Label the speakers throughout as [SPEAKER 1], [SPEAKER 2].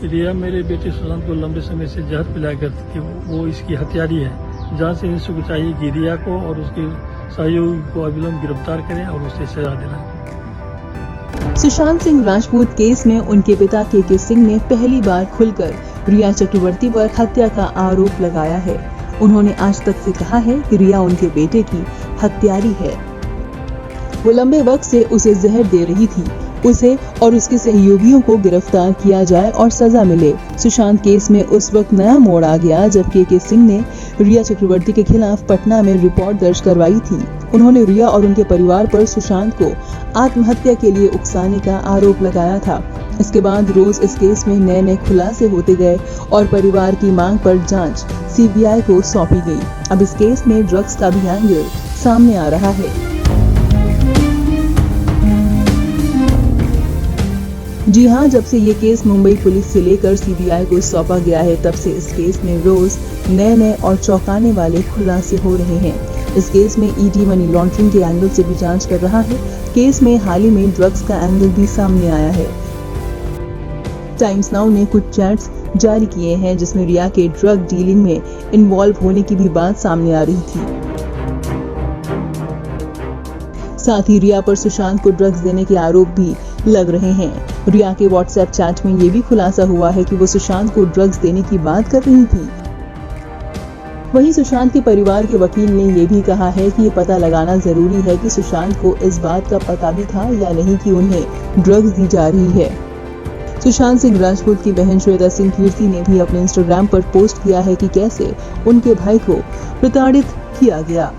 [SPEAKER 1] रिया मेरे बेटे सुशांत को लंबे समय से जहर पिलाया करती थी। वो इसकी हत्यारी है। जांच एजेंसी को चाहिए कि रिया को और उसके सहयोगी को अविलंब गिरफ्तार करें और उसे सजा दिलाएं।
[SPEAKER 2] सुशांत सिंह राजपूत केस में उनके पिता के सिंह ने पहली बार खुलकर रिया चक्रवर्ती पर हत्या का आरोप लगाया है। उन्होंने आज तक से कहा है कि रिया उनके बेटे की हत्यारी है। वो लंबे वक्त से उसे जहर दे रही थी। उसे और उसके सहयोगियों को गिरफ्तार किया जाए और सजा मिले। सुशांत केस में उस वक्त नया मोड़ आ गया जब के सिंह ने रिया चक्रवर्ती के खिलाफ पटना में रिपोर्ट दर्ज करवाई थी। उन्होंने रिया और उनके परिवार पर सुशांत को आत्महत्या के लिए उकसाने का आरोप लगाया था। इसके बाद रोज इस केस में नए नए खुलासे होते गए और परिवार की मांग पर जांच सीबीआई को सौंपी गई। अब इस केस में ड्रग्स का भी एंगल सामने आ रहा है। जी हां, जब से ये केस मुंबई पुलिस से लेकर सीबीआई को सौंपा गया है, तब से इस केस में रोज नए और चौंकाने वाले खुलासे हो रहे हैं। इस केस में ईडी मनी लॉन्ड्रिंग के एंगल से भी जांच कर रहा है। केस में हाल ही में ड्रग्स का एंगल भी सामने आया है। टाइम्स नाउ ने कुछ चैट्स जारी किए हैं जिसमें रिया के ड्रग डीलिंग में इन्वॉल्व होने की भी बात सामने आ रही थी। साथ ही रिया पर सुशांत को ड्रग्स देने के आरोप भी लग रहे हैं। रिया के व्हाट्सएप चैट में ये भी खुलासा हुआ है कि वो सुशांत को ड्रग्स देने की बात कर रही थी। वहीं सुशांत के परिवार के वकील ने ये भी कहा है कि ये पता लगाना जरूरी है कि सुशांत को इस बात का पता भी था या नहीं कि उन्हें ड्रग्स दी जा रही है। सुशांत सिंह राजपूत की बहन श्वेता सिंह कीर्ति ने भी अपने इंस्टाग्राम पर पोस्ट किया है कि कैसे उनके भाई को प्रताड़ित किया गया।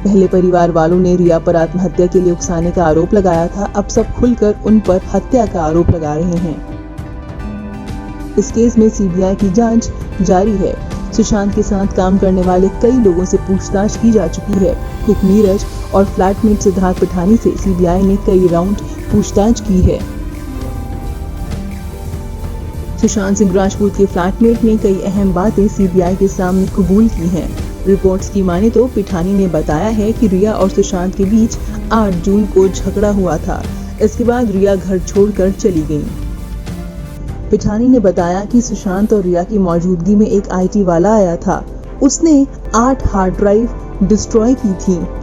[SPEAKER 2] पहले परिवार वालों ने रिया पर आत्महत्या के लिए उकसाने का आरोप लगाया था। अब सब खुलकर उन पर हत्या का आरोप लगा रहे हैं। इस केस में सीबीआई की जांच जारी है। सुशांत के साथ काम करने वाले कई लोगों से पूछताछ की जा चुकी है। कुक नीरज और फ्लैटमेट सिद्धार्थ पिठानी से सीबीआई ने कई राउंड पूछताछ की है। सुशांत सिंह राजपूत के फ्लैटमेट ने कई अहम बातें सीबीआई के सामने कबूल की हैं। रिपोर्ट्स की माने तो पिठानी ने बताया है कि रिया और सुशांत के बीच 8 जून को झगड़ा हुआ था। इसके बाद रिया घर छोड़कर चली गई। पिठानी ने बताया कि सुशांत और रिया की मौजूदगी में एक आईटी वाला आया था। उसने 8 हार्ड ड्राइव डिस्ट्रॉय की थी।